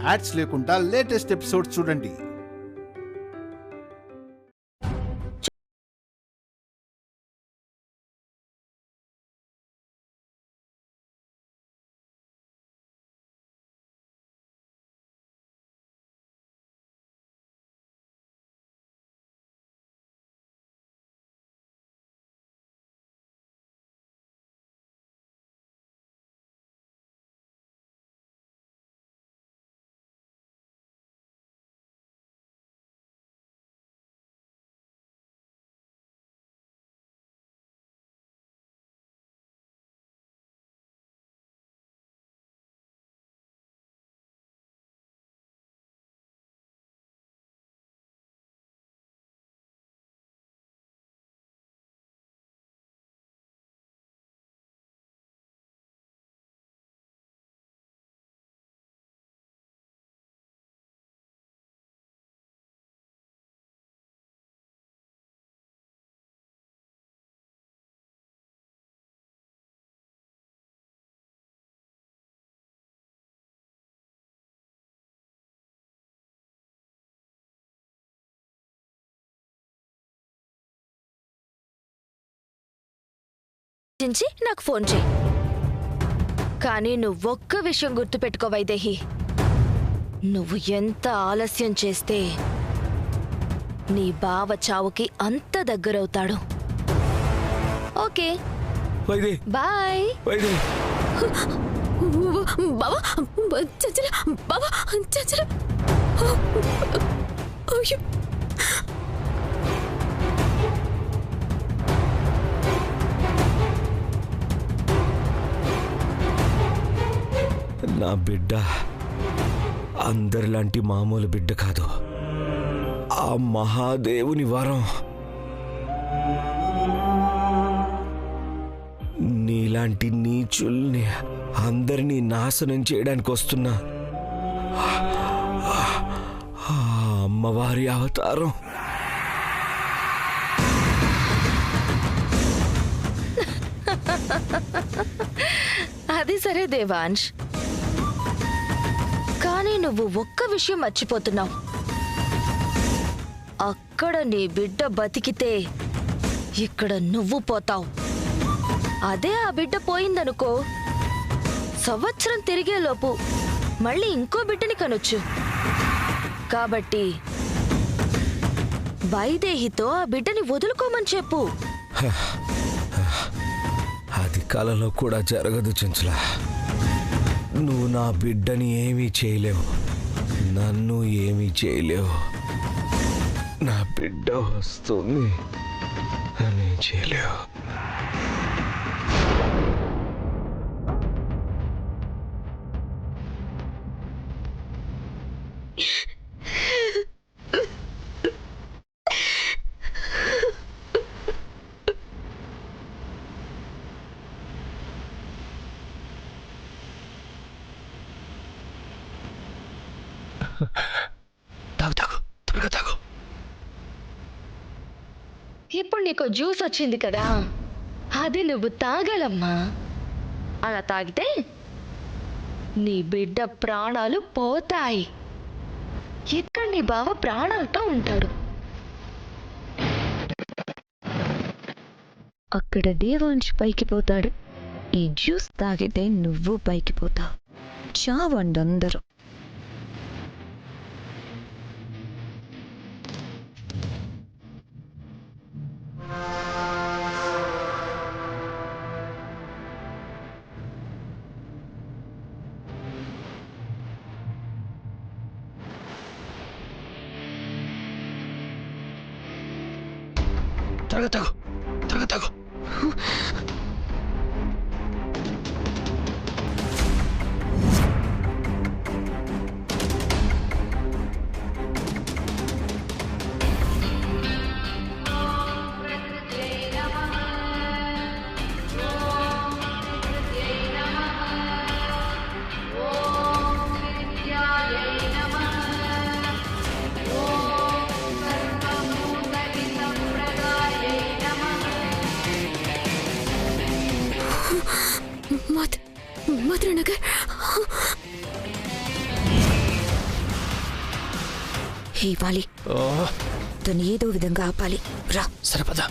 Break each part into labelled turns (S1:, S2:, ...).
S1: Ads లేకుండా latest episodes చూడండి.
S2: నాకు ఫోన్ చేయి. కానీ నువ్వొక్క విషయం గుర్తుపెట్టుకో వైదేహి, నువ్వు ఎంత ఆలస్యం చేస్తే నీ బావ చావుకి అంత దగ్గరవుతాడు. Okay bye.
S3: నా బిడ్డ అందరిలాంటి మామూలు బిడ్డ కాదు, ఆ మహాదేవుని వరం. నీలాంటి నీచుల్ని అందరినీ నాశనం చేయడానికి వస్తున్నా ఆ అమ్మవారి అవతారం.
S2: అది సరే దేవాంశ్, కానీ నువ్వు ఒక్క విషయం మర్చిపోతున్నావు. అక్కడ నీ బిడ్డ బతికితే ఇక్కడ నువ్వు పోతావు. అదే ఆ బిడ్డ పోయిందనుకో, సంవత్సరం తిరిగేలోపు మళ్ళీ ఇంకో బిడ్డని కనొచ్చు. కాబట్టి వైదేహితో ఆ బిడ్డని వదులుకోమని చెప్పు.
S3: అది కలలో కూడా జరగదు చెంచులా. నువ్వు నా బిడ్డని ఏమీ చేయలేవు, నన్ను ఏమీ చేయలేవు. నా బిడ్డ వస్తుంది, నన్ను చేయలేవు. తాగు.
S2: ఇప్పుడు నీకు జ్యూస్ వచ్చింది కదా, అది నువ్వు తాగాలమ్మా. అలా తాగితే నీ బిడ్డ ప్రాణాలు పోతాయి. ఇక్కడ నీ బావ ప్రాణాలతో ఉంటాడు.
S4: అక్కడ దేవాంశ్ పైకి పోతాడు. ఈ జ్యూస్ తాగితే నువ్వు పైకి పోతావు. చావండి అందరూ.
S3: త్వరగా తాగు.
S4: ఇవ్వాలి. తను ఏదో విధంగా ఆపాలి. రా.
S3: సరే పద.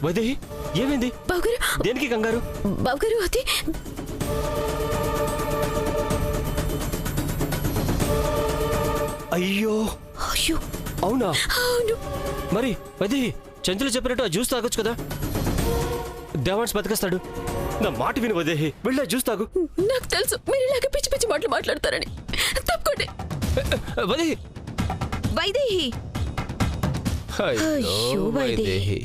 S3: వైదేహి ఏమైంది?
S4: బావగారు,
S3: దేనికి కంగారు?
S4: బావగారు అది
S3: అయ్యో
S4: అయ్యో
S3: అవునా?
S4: అవును.
S3: మరి వైదేహి చెంచులు చెప్పినట్టు ఆ జ్యూస్ తాగొచ్చు కదా. దేవాన్స్ బతికేస్తాడు. నా మాట విను వైదేహి, వెళ్ళా జ్యూస్ తాగు.
S4: నాకు తెలుసు మీరు ఇలాగ పిచ్చి పిచ్చి మాటలు మాట్లాడతారని. తప్పకోండి.
S3: వైదేహి.
S4: వైదేహి. అయ్యో వైదేహి.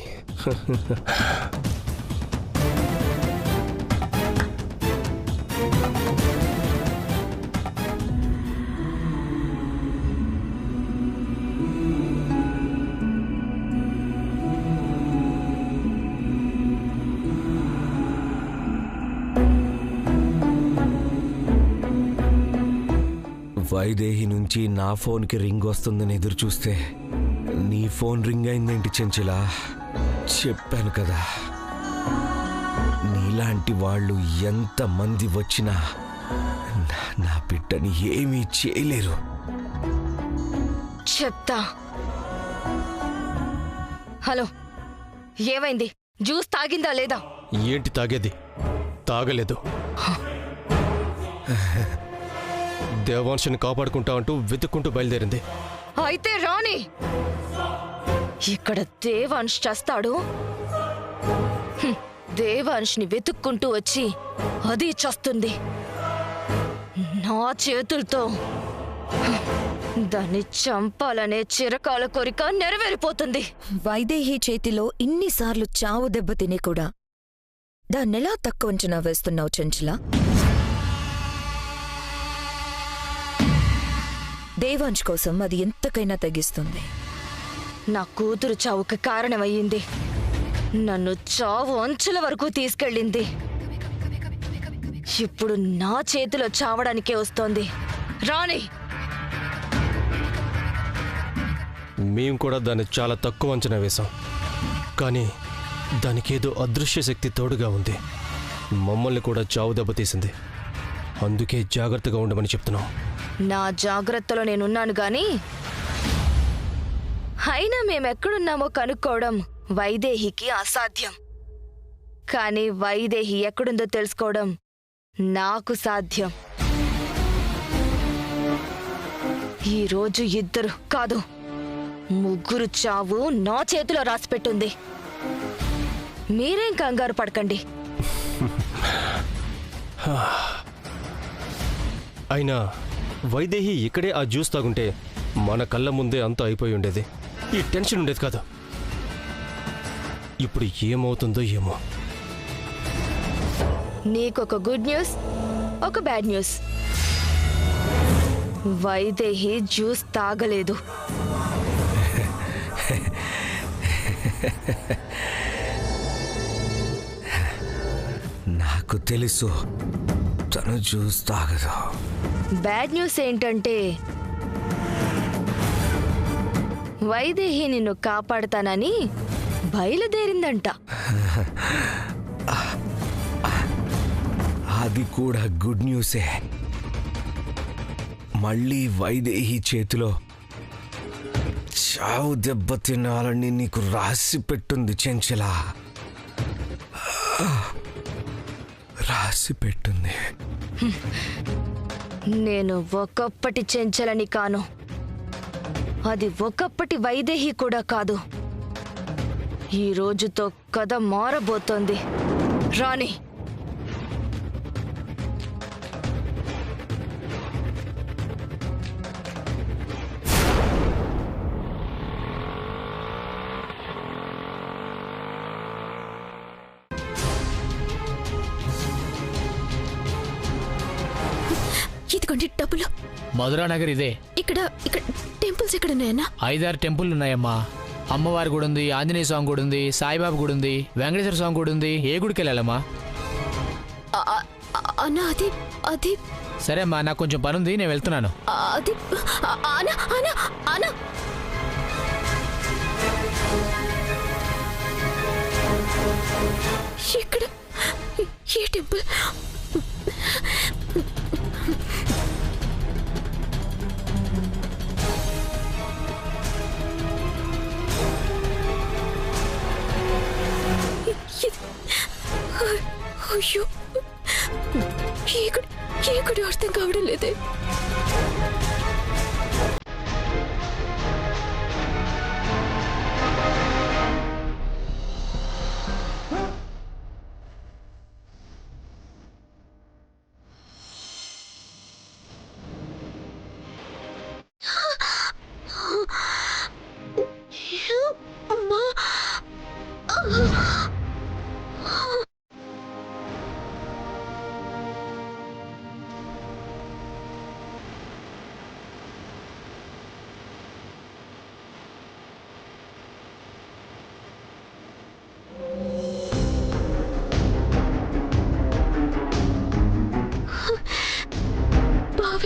S3: వైదేహి నుంచి నా ఫోన్కి రింగ్ వస్తుందని ఎదురు చూస్తే నీ ఫోన్ రింగ్ అయిందేంటి చెంచులా? చెప్పాను కదా, నీలాంటి వాళ్ళు ఎంతమంది వచ్చినా నా బిడ్డని ఏమీ చేయలేరు.
S2: చెప్తా. హలో, ఏమైంది? జ్యూస్ తాగిందా లేదా?
S5: ఏంటి తాగేది? తాగలేదు. దేవాంశని కాపాడుకుంటా అంటూ వెతుక్కుంటూ బయలుదేరింది.
S2: అయితే రాణి, ఇక్కడ దేవాంశ్ చేస్తాడు. దేవాంశ్ని వెతుక్కుంటూ వచ్చి అది చస్తుంది. నా చేతులతో దాన్ని చంపాలనే చిరకాల కోరిక నెరవేరిపోతుంది.
S4: వైదేహి చేతిలో ఇన్నిసార్లు చావు దెబ్బతిని కూడా దాన్నెలా తక్కువ అంచనా వేస్తున్నావు చెంచులా? దేవాంశ్ కోసం అది ఎంతకైనా తగ్గిస్తుంది.
S2: నా కూతురు చావుకి కారణమయ్యింది. నన్ను చావు అంచుల వరకు తీసుకెళ్ళింది. ఇప్పుడు నా చేతిలో చావడానికే వస్తోంది. రాణి,
S5: మేం కూడా దాన్ని చాలా తక్కువ అంచనా వేశాం. కానీ దానికేదో అదృశ్య శక్తి తోడుగా ఉంది. మమ్మల్ని కూడా చావు దెబ్బతీసింది. అందుకే జాగ్రత్తగా ఉండమని చెప్తున్నాం.
S2: నా జాగ్రత్తలో నేనున్నాను గాని, అయినా మేమెక్కడున్నామో కనుక్కోవడం వైదేహికి అసాధ్యం. కానీ వైదేహి ఎక్కడుందో తెలుసుకోవడం నాకు సాధ్యం. ఈరోజు 2 కాదు 3 చావు నా చేతిలో రాసిపెట్టుంది. మీరేం కంగారు పడకండి.
S5: అయినా వైదేహి ఇక్కడే ఆ జ్యూస్ తాగుంటే మన కళ్ళ ముందే అంతా అయిపోయి ఉండేది. ఈ టెన్షన్ ఉండేది కాదు. ఇప్పుడు ఏమవుతుందో ఏమో.
S2: నీకొక గుడ్ న్యూస్, ఒక బ్యాడ్ న్యూస్. వైదేహి జ్యూస్ తాగలేదు.
S3: నాకు తెలుసు తను జ్యూస్ తాగదు.
S2: బ్యాడ్ న్యూస్ ఏంటంటే వైదేహి నిన్ను కాపాడతానని బయలుదేరిందంట.
S3: అది కూడా గుడ్ న్యూసే. మళ్ళీ వైదేహి చేతిలో చావు దెబ్బ తినాలని నీకు రాసి పెట్టుంది చెంచలా. రాసి పెట్టుంది.
S2: నేను ఒకప్పటి చెంచలని కాను. అది ఒకప్పటి వైదేహి కూడా కాదు. ఈ రోజుతో కథ మారబోతోంది. రాణి,
S4: ఇదిగోండి డబ్బులు.
S6: మధురా నగర్ ఇదే.
S4: ఇక్కడ ఇక్కడ టెంపుల్స్ ఎక్కడ ఉన్నాయన్నా?
S6: 5-6 టెంపుల్ ఉన్నాయమ్మా. అమ్మవారి గుడి ఉంది, ఆంజనేయ స్వామి గుడి ఉంది, సాయిబాబా గుడి ఉంది, వెంకటేశ్వర స్వామి గుడి ఉంది. ఏ గుడికి వెళ్ళాలమ్మా?
S4: అన్నా అది అది
S6: సరే అమ్మా, నాకు కొంచెం పని ఉంది, నేను వెళ్తున్నాను.
S4: అది అన్నా అన్నా అన్నా ఇక్కడ ఏ టెంపుల్? అయ్యో ఇక్కడ అర్థం కావడం లేదే.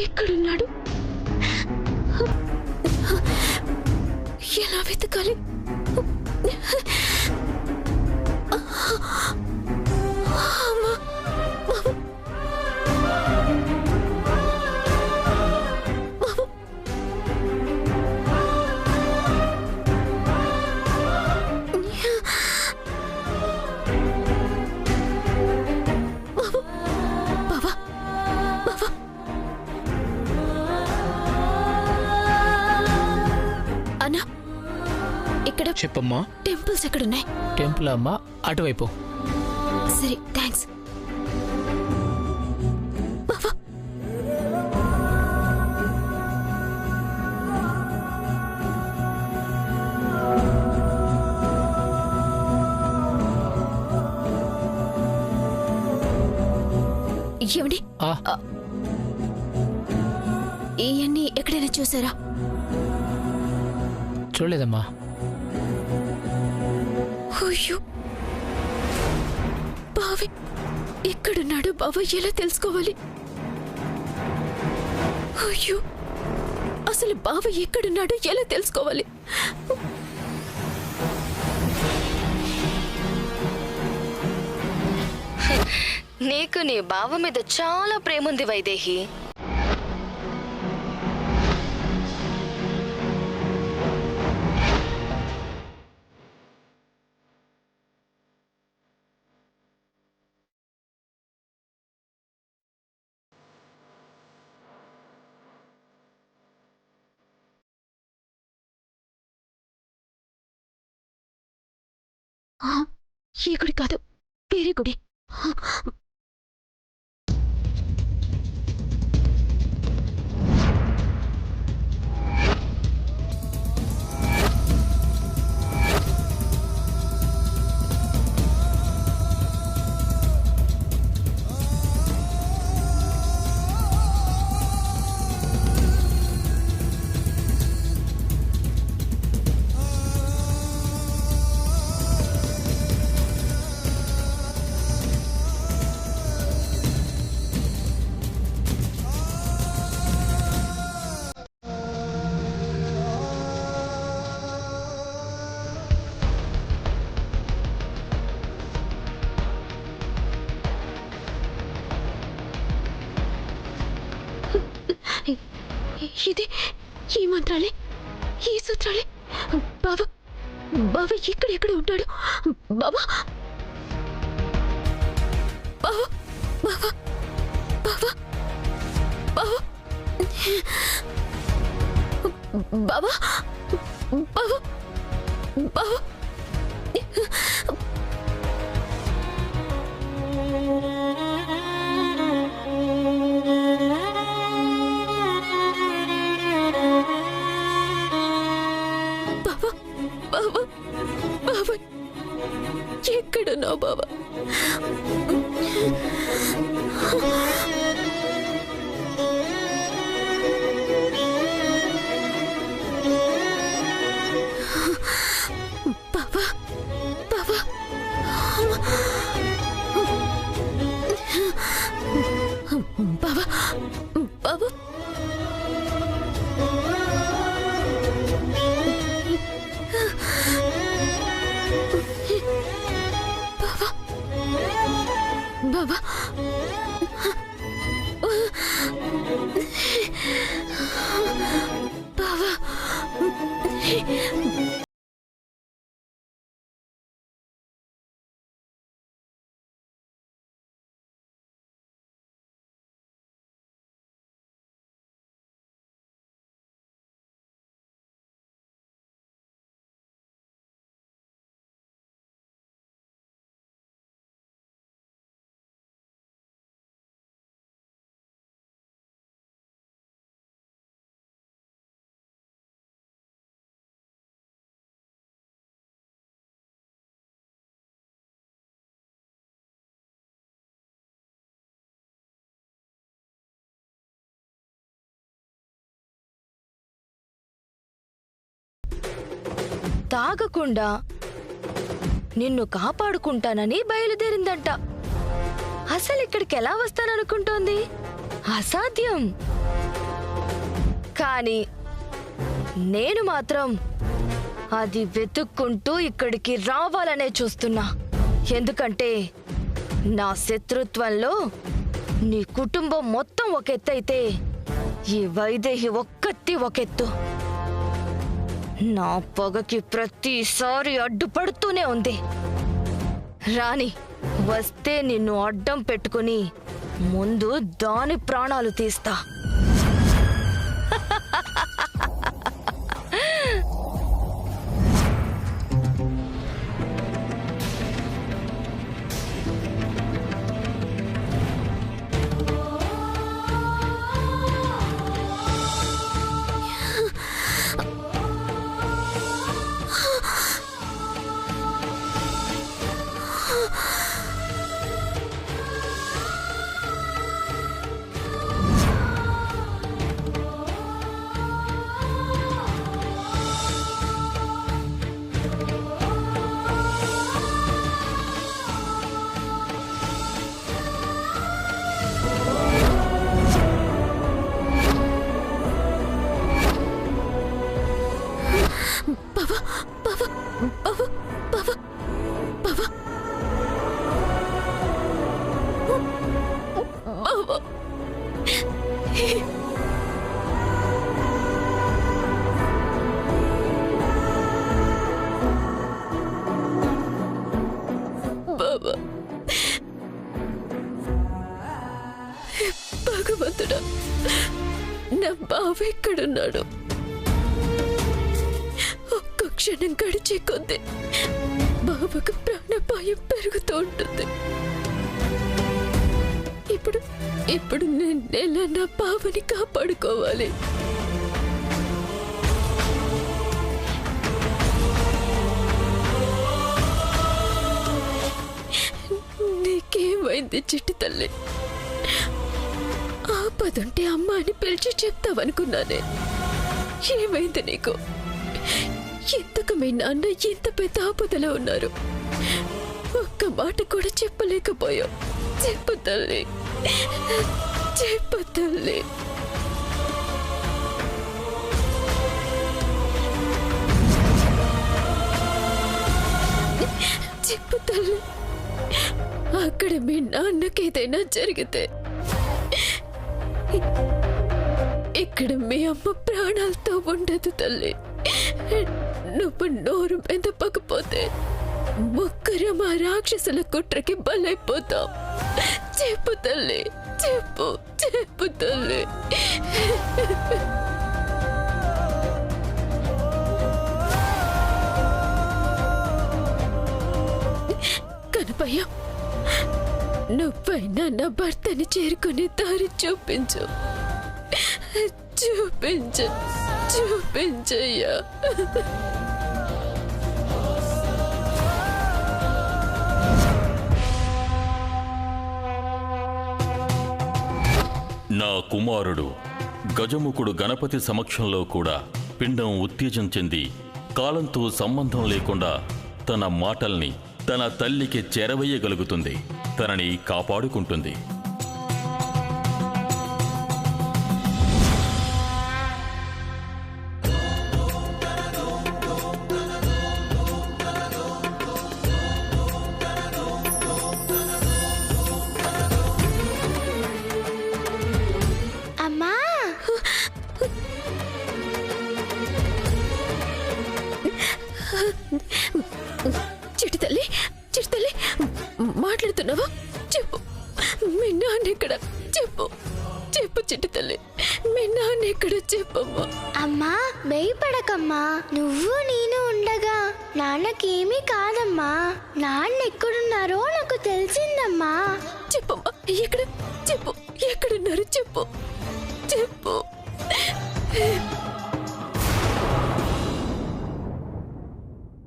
S4: ఎక్కడున్నాడు? ఎలా వెతకాలి?
S6: చెప్పమ్మా.
S4: టెంపుల్స్ ఎక్కడున్నాయి?
S6: టెంపుల్ అమ్మా అటువైపు.
S4: సరే థ్యాంక్స్. ఏమండి ఇవన్నీ ఎక్కడైనా చూసారా?
S6: చూడలేదమ్మా.
S4: అయ్యో బావి ఎక్కడున్నాడు? బావ ఎలా తెలుసుకోవాలి? అయ్యో అసలు బావ ఎక్కడున్నాడు ఎలా తెలుసుకోవాలి?
S2: నీకు నీ బావ మీద చాలా ప్రేముంది వైదేహి.
S4: ఈ గుడి కాదు, వేరే గుడి. ఇది ఈ మంత్రాలే, ఈ సూత్రాలే. బాబా బాబా ఎక్కడ ఉంటాడు? బాబా బాబా బాబా బాబా బాబా బాబా బాబా బాబా బాబా బాబా ఎక్కడున్నావు బాబా? బాబా బాబా బాబా బాబా బాబా బాబా
S2: తాగకుండా నిన్ను కాపాడుకుంటానని బయలుదేరిందంట. అసలు ఇక్కడికి ఎలా వస్తాననుకుంటోంది? అసాధ్యం. కానీ నేను మాత్రం అది వెతుక్కుంటూ ఇక్కడికి రావాలనే చూస్తున్నా. ఎందుకంటే నా శత్రుత్వంలో నీ కుటుంబం మొత్తం ఒక ఎత్తైతే ఈ వైదేహి ఒక్కత్తి ఒకెత్తు. నా పొగకి ప్రతిసారి అడ్డుపడుతూనే ఉంది. రాణి వస్తే నిన్ను అడ్డం పెట్టుకుని ముందు దాని ప్రాణాలు తీస్తా.
S7: భగవంతుడా, నా బావ ఎక్కడున్నాడు? ఒక్క క్షణం గడిచే కొద్దీ బావకు ప్రాణాపాయం పెరుగుతూ ఉంటుంది. ఇప్పుడు నేనెలా నా బావని కాపాడుకోవాలి? నీకేమైంది చిట్టి తల్లి? ఆపదుంటే అమ్మ అని పిలిచి చెప్తావనుకున్నానే. ఏమైంది నీకు? ఎంతకు మీ నాన్న ఎంత పెద్ద ఆపదలో ఉన్నారు, ఒక్క మాట కూడా చెప్పలేకపోయావు. చెప్పు తల్లి, చెప్పు తల్లి. చెప్పు తల్లి. అక్కడ మీ నాన్నకి ఏదైనా జరిగితే ఇక్కడ మీ అమ్మ ప్రాణాలతో ఉండదు తల్లి. నువ్వు నోరు మెదపకపోతే ముగ్గురం ఆ రాక్షసుల కుట్రకి బలైపోతాం. చెప్పు తల్లి, చెప్పు, చెప్పు తల్లి. కనపయ్య, నువ్వైనా నా భర్తని చేరుకునే దారి చూపించు, చూపించు, చూపించయ్యా.
S8: నా కుమారుడు గజముఖుడు గణపతి సమక్షంలో కూడా పిండం ఉత్తేజం చెంది కాలంతో సంబంధం లేకుండా తన మాటల్ని తన తల్లికి చేరవేయగలుగుతుంది, తనని కాపాడుకుంటుంది.
S7: చిట్టి తల్లి, చిట్టి తల్లి, మాట్లాడుతున్నావా? చెప్పు, మీ నాన్న ఎక్కడ? చెప్పు, చెప్పు చిట్టి తల్లి, మీ నాన్న ఎక్కడ? చెప్పమ్మా.
S9: అమ్మా, భయపడకమ్మా. నువ్వు నేను ఉండగా నాన్నకేమీ కాదమ్మా. నాన్న ఎక్కడున్నారో నాకు తెలిసిందమ్మా.
S7: చెప్పమ్మా, ఎక్కడ? చెప్పు, ఎక్కడున్నారు? చెప్పు, చెప్పు.